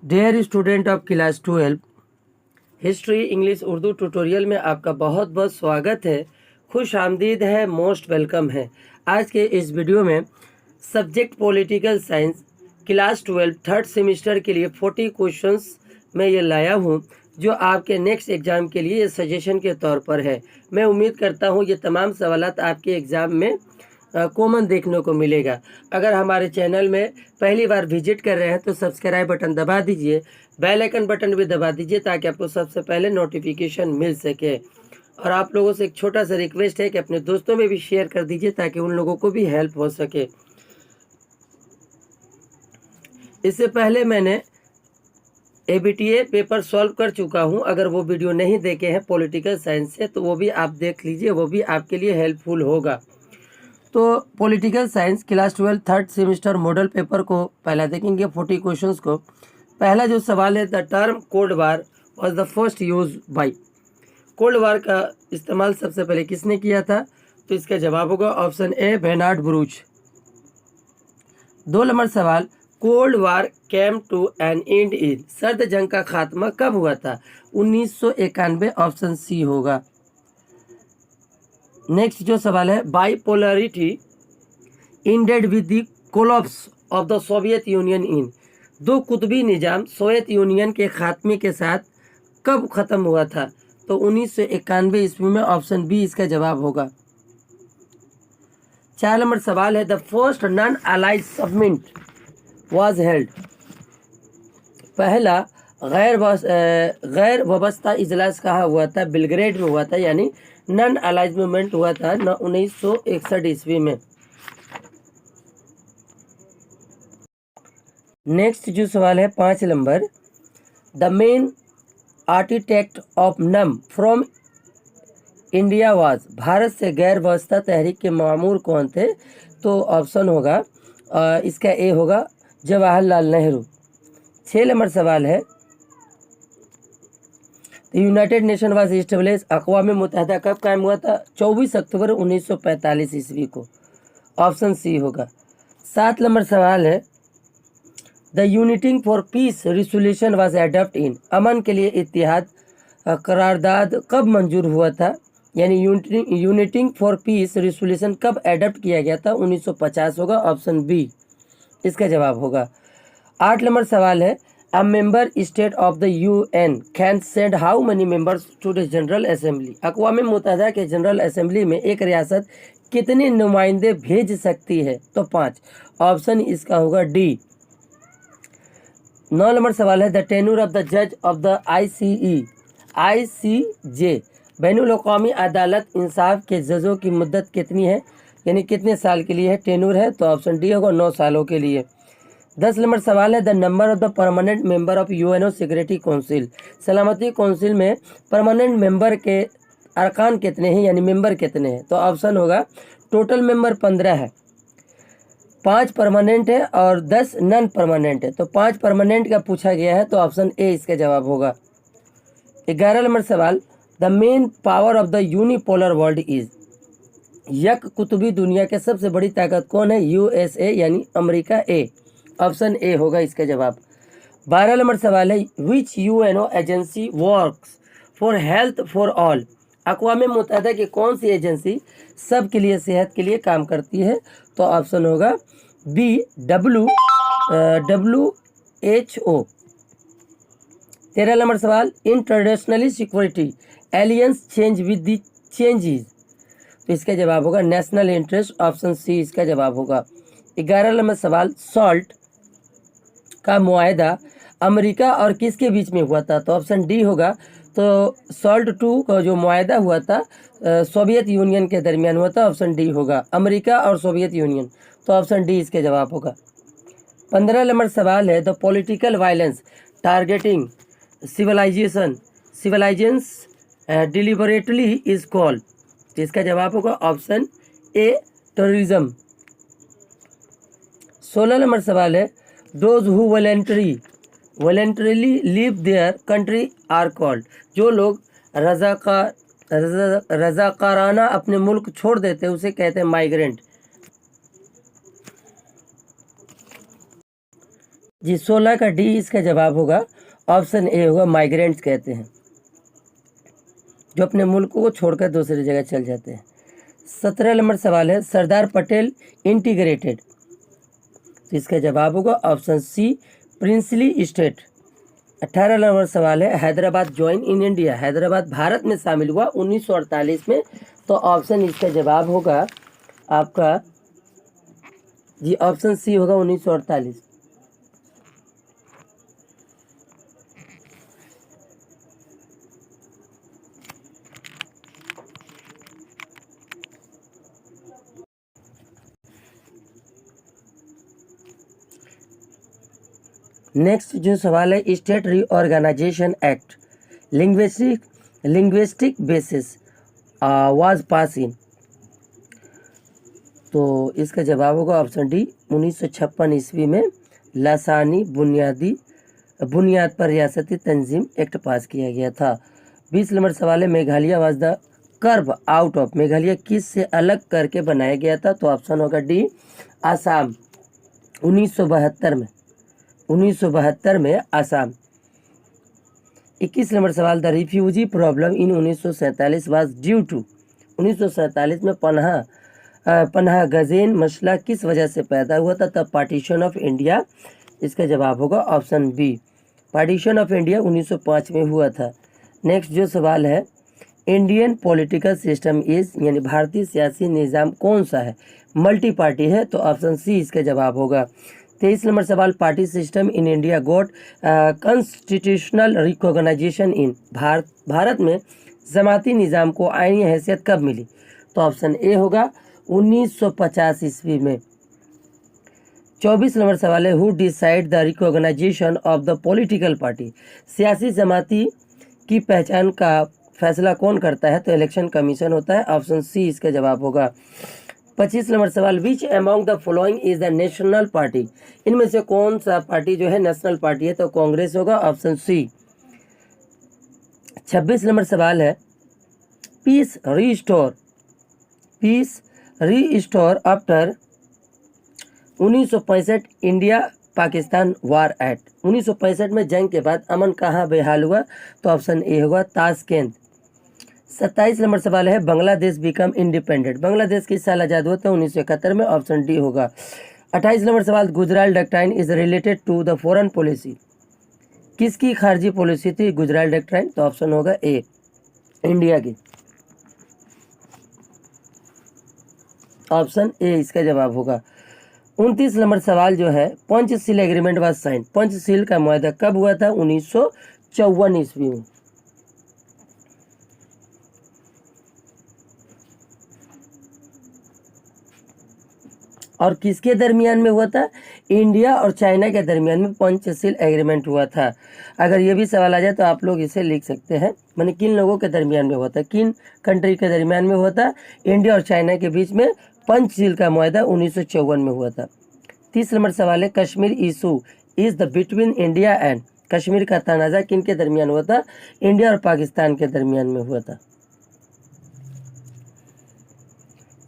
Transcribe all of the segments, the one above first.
Dear student of class 12 history English Urdu tutorial में आपका बहुत बहुत स्वागत है। खुश आमदीद है, मोस्ट वेलकम है। आज के इस वीडियो में subject political science class 12 third semester के लिए 40 क्वेश्चंस मैं ये लाया हूँ जो आपके नेक्स्ट एग्ज़ाम के लिए सजेशन के तौर पर है। मैं उम्मीद करता हूँ ये तमाम सवालात आपके एग्ज़ाम में कॉमन देखने को मिलेगा। अगर हमारे चैनल में पहली बार विजिट कर रहे हैं तो सब्सक्राइब बटन दबा दीजिए, बेल आइकन बटन भी दबा दीजिए ताकि आपको सबसे पहले नोटिफिकेशन मिल सके। और आप लोगों से एक छोटा सा रिक्वेस्ट है कि अपने दोस्तों में भी शेयर कर दीजिए ताकि उन लोगों को भी हेल्प हो सके। इससे पहले मैंने ABTA पेपर सॉल्व कर चुका हूं। अगर वो वीडियो नहीं देखे हैं पॉलिटिकल साइंस से तो वो भी आप देख लीजिए, वो भी आपके लिए हेल्पफुल होगा। तो political science class 12 third semester model paper को पहला देखेंगे 40 क्वेश्चंस को। पहला जो सवाल है, the term cold war was the first use by. Cold war का इस्तेमाल सबसे पहले किसने किया था? तो इसका जवाब होगा option A, Bernard Baruch. 2 number सवाल, cold war came to an end in. सर्द जंग का खात्मा कब हुआ था? 1991, ऑप्शन सी होगा। नेक्स्ट जो सवाल है, bipolarity ended with the collapse of the Soviet Union in. दो कुतबी निजाम सोवियत यूनियन के खात्मे के साथ कब खत्म हुआ था? तो 1991 ईस्वी में, ऑप्शन बी इसका जवाब होगा। 4 नंबर सवाल है, the first non allied summit was held. पहला गैर वाबस्ता इजलास कहाँ हुआ था? बेलग्रेड में हुआ था, यानी नॉन अलाइड मूवमेंट हुआ था 1961 ईस्वी में। नेक्स्ट जो सवाल है 5 number, the main architect of NAM from India was. Bharat से गैर वाबस्ता तहरीक के मामूर कौन थे? तो ऑप्शन होगा इसका ए होगा, जवाहरलाल नेहरू। 6 नंबर सवाल है, यूनाइटेड नेशन वाज इस्टेब्लिश। अक़वाम मुत्तहिदा कब कायम हुआ था? 24 अक्टूबर 1945 ईस्वी को, ऑप्शन सी होगा। 7 नंबर सवाल है, the uniting for peace resolution was adopt in. अमन के लिए इत्तेहाद करारदाद कब मंजूर हुआ था? यानी यूनिटिंग फॉर पीस रिसोल्यूशन कब एडॉप्ट किया गया था? 1950 होगा, ऑप्शन बी इसका जवाब होगा। 8 नंबर सवाल है, A member state of the UN can send how many members to the General Assembly? अक़वाम मुत्तहिदा के जनरल असेंबली में एक रियासत कितने नुमाइंदे भेज सकती है? तो 5, ऑप्शन इसका होगा डी। 9 नंबर सवाल है, द टेन्यूर ऑफ द जज ऑफ द ICJ बैनुल अक़वामी अदालत इंसाफ के जजों की मुद्दत कितनी है? यानी कितने साल के लिए है टेन्यूर है? तो ऑप्शन डी होगा, 9 सालों के लिए। 10 नंबर सवाल है, the number of the permanent member of UNO security council. सलामती काउंसिल में परमानेंट मेंबर के अरकान कितने हैं, यानी मेंबर कितने हैं? तो ऑप्शन होगा टोटल मेंबर 15 है, 5 परमानेंट है और 10 नॉन परमानेंट है। तो 5 परमानेंट का पूछा गया है, तो ऑप्शन ए इसका जवाब होगा। 11 नंबर सवाल, the main power of the unipolar world is. यक कुतुबी दुनिया के सबसे बड़ी ताकत कौन है? USA यानी अमेरिका, ए, ऑप्शन ए होगा इसका जवाब। 12 नंबर सवाल है, which UNO agency works for health for all. अक़वाम मुत्तहिदा की कौन सी एजेंसी सब के लिए सेहत के लिए काम करती है? तो ऑप्शन होगा बी, WHO। 13 नंबर सवाल, internationally security aliens change with the changes. तो इसका जवाब होगा नेशनल इंटरेस्ट, ऑप्शन सी इसका जवाब होगा। 11 नंबर सवाल, सॉल्ट का मुआहदा अमेरिका और किसके बीच में हुआ था? तो ऑप्शन डी होगा। तो सॉल्ट 2 का जो मुआहदा हुआ था सोवियत यूनियन के दरमियान हुआ था, ऑप्शन डी होगा, अमेरिका और सोवियत यूनियन। तो ऑप्शन डी इसके जवाब होगा। 15 नंबर सवाल है, the political violence targeting civilisations deliberately is called. तो इसका जवाब होगा ऑप्शन ए, टेररिज्म। 16 नंबर सवाल है, those who voluntarily leave their country are called. जो लोग रजाकाराना अपने मुल्क छोड़ देते हैं उसे कहते हैं माइग्रेंट। जी 16 का डी इसका जवाब होगा, ऑप्शन ए होगा, माइग्रेंट्स कहते हैं, जो अपने मुल्क को छोड़कर दूसरी जगह चल जाते हैं। 17 नंबर सवाल है, सरदार पटेल इंटीग्रेटेड, तो इसका जवाब होगा option C, princely state. 18 number सवाल है, Hyderabad join in India, Hyderabad Bharat में शामिल हुआ 1948 में, तो ऑप्शन इसका जवाब होगा आपका जी ऑप्शन सी होगा 1948। नेक्स्ट जो सवाल है, state reorganisation act linguistic basis was pass in, तो इसका जवाब होगा ऑप्शन डी, 1956 ईस्वी में लासानी बुनियाद पर रियासती तंजीम एक्ट पास किया गया था। 20 नंबर सवाल है, Meghalaya was the curve out of, Meghalaya किस से अलग करके बनाया गया था, तो ऑप्शन होगा डी, आसाम, 1972 में आसाम। 21 नंबर सवाल, the refugee problem in 1947 was due to, 1947 में पनाह गज़ेन मसला किस वजह से पैदा हुआ था, तब पार्टीशन ऑफ इंडिया, इसका जवाब होगा option B, partition of India 1905 में हुआ था। नेक्स्ट जो सवाल है, इंडियन पॉलिटिकल सिस्टम इज, यानी भारतीय सियासी निज़ाम कौन सा है, मल्टी पार्टी है, तो ऑप्शन सी इसका जवाब होगा। 23 नंबर सवाल, party system in India got constitutional recognition in, Bharat में जमाती निज़ाम को आईनी हैसियत कब मिली, तो ऑप्शन ए होगा 1950 ईस्वी में। 24 नंबर सवाल है, who decide the recognisation of the political party, सियासी जमाती की पहचान का फैसला कौन करता है, तो इलेक्शन कमीशन होता है, ऑप्शन सी इसका जवाब होगा। 25 नंबर सवाल, which among the following is the national party, इनमें से कौन सा पार्टी जो है नेशनल पार्टी है, तो कांग्रेस होगा, ऑप्शन सी। 26 नंबर सवाल है, peace restore after 1965 India Pakistan war act, 1965 में जंग के बाद अमन कहाँ बेहाल हुआ, तो ऑप्शन ए होगा, ताशकंद। 27 नंबर सवाल है, बांग्लादेश बिकम इंडिपेंडेंट, बांग्लादेश किस साल आज़ाद हुआ था, 1971 में, ऑप्शन डी होगा। 28 नंबर सवाल, Gujral doctrine is related to the foreign policy, किसकी खारजी पॉलिसी थी गुजराल डक्टाइन, तो ऑप्शन होगा ए, इंडिया की, ऑप्शन ए इसका जवाब होगा। 29 नंबर सवाल जो है, Panchsheel agreement was sign, Panchsheel का मुआहदा कब हुआ था, 1954 ईस्वी में। और किसके दरमियान में हुआ था, इंडिया और चाइना के दरमियान में पंचशील एग्रीमेंट हुआ था। अगर ये भी सवाल आ जाए तो आप लोग इसे लिख सकते हैं, माने किन लोगों के दरमियान में हुआ था, किन कंट्री के दरमियान में हुआ था, इंडिया और चाइना के बीच में पंचशील का मुआहदा 1954 में हुआ था। 30 नंबर सवाल है, Kashmir issue is the between India and, Kashmir का तनाज़ा किन के दरमियान हुआ था, इंडिया और पाकिस्तान के दरमियान में हुआ था।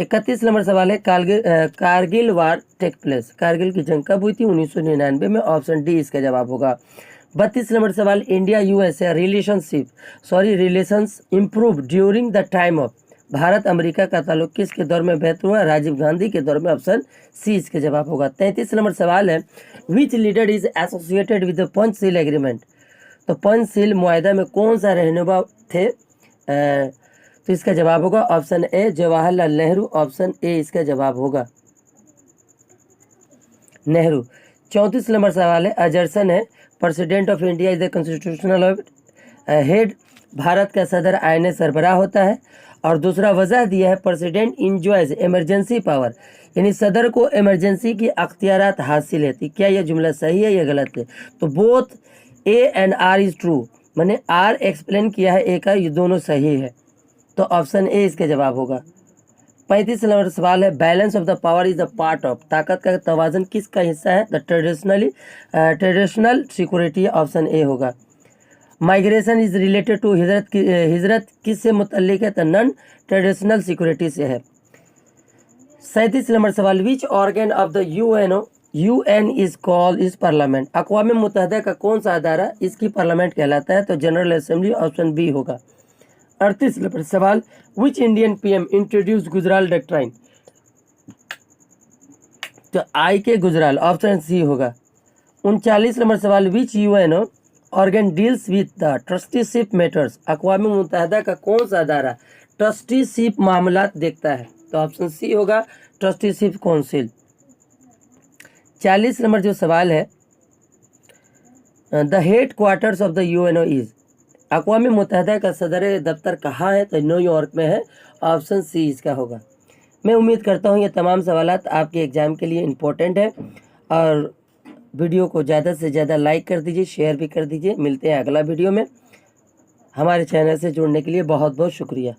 31 नंबर सवाल है, Kargil war take place, Kargil की जंग कब हुई थी, 1999 में, ऑप्शन डी इसका जवाब होगा। 32 नंबर सवाल, India USA relations improve during the time of, Bharat America का ताल्लुक किसके दौर में बेहतर हुआ, राजीव गांधी के दौर में, ऑप्शन सी इसका जवाब होगा। 33 नंबर सवाल है, which leader is associated with the Panchsheel agreement, तो पंचशील मुआहदा में कौन सा रहनुमा थे, तो इसका जवाब होगा option A, Jawaharlal Nehru, option A इसका जवाब होगा, नेहरू। 34 नंबर सवाल है, अजरसन है, president of India is the constitutional head, Bharat का सदर आईने सरबराह होता है, और दूसरा वजह दिया है, प्रेसिडेंट इंजॉयज इमरजेंसी पावर, यानी सदर को इमरजेंसी की अख्तियारात हासिल है, तो क्या यह जुमला सही है या गलत है, तो both A and R is true, मैंने आर एक्सप्लेन किया है, ए का, ये दोनों सही है, तो ऑप्शन ए इसका जवाब होगा। 35 नंबर सवाल है, balance of the power is the part of, ताकत का तवाज़ुन किसका हिस्सा है, the traditional security, option A होगा। माइग्रेशन इज रिलेटेड टू, हिजरत किससे मुतल्लिक है, तो नॉन ट्रेडिशनल सिक्योरिटी से है। 37 नंबर सवाल, which organ of the UN is called इस पार्लियामेंट, अक़वाम मुत्तहिदा का कौन सा अदारा इसकी पार्लियामेंट कहलाता है? तो जनरल असेंबली, ऑप्शन बी होगा। 38 नंबर सवाल, which Indian PM introduce Gujral doctrine? तो IK गुजराल, ऑप्शन सी होगा। 39 नंबर सवाल, which UNO organ deals with the trusteeship matters? अक़वाम मुत्तहिदा का कौन सा अदारा ट्रस्टीशिप मामलात देखता है? तो ऑप्शन सी होगा, ट्रस्टीशिप काउंसिल। 40 नंबर जो सवाल है, the headquarters of the UNO is? अक़वाम मुत्तहिदा का सदर दफ्तर कहाँ है? तो न्यूयॉर्क में है, ऑप्शन सी इसका होगा। मैं उम्मीद करता हूँ ये तमाम सवालात आपके एग्ज़ाम के लिए इम्पोर्टेंट है, और वीडियो को ज़्यादा से ज़्यादा लाइक कर दीजिए, शेयर भी कर दीजिए। मिलते हैं अगला वीडियो में। हमारे चैनल से जुड़ने के लिए बहुत बहुत शुक्रिया।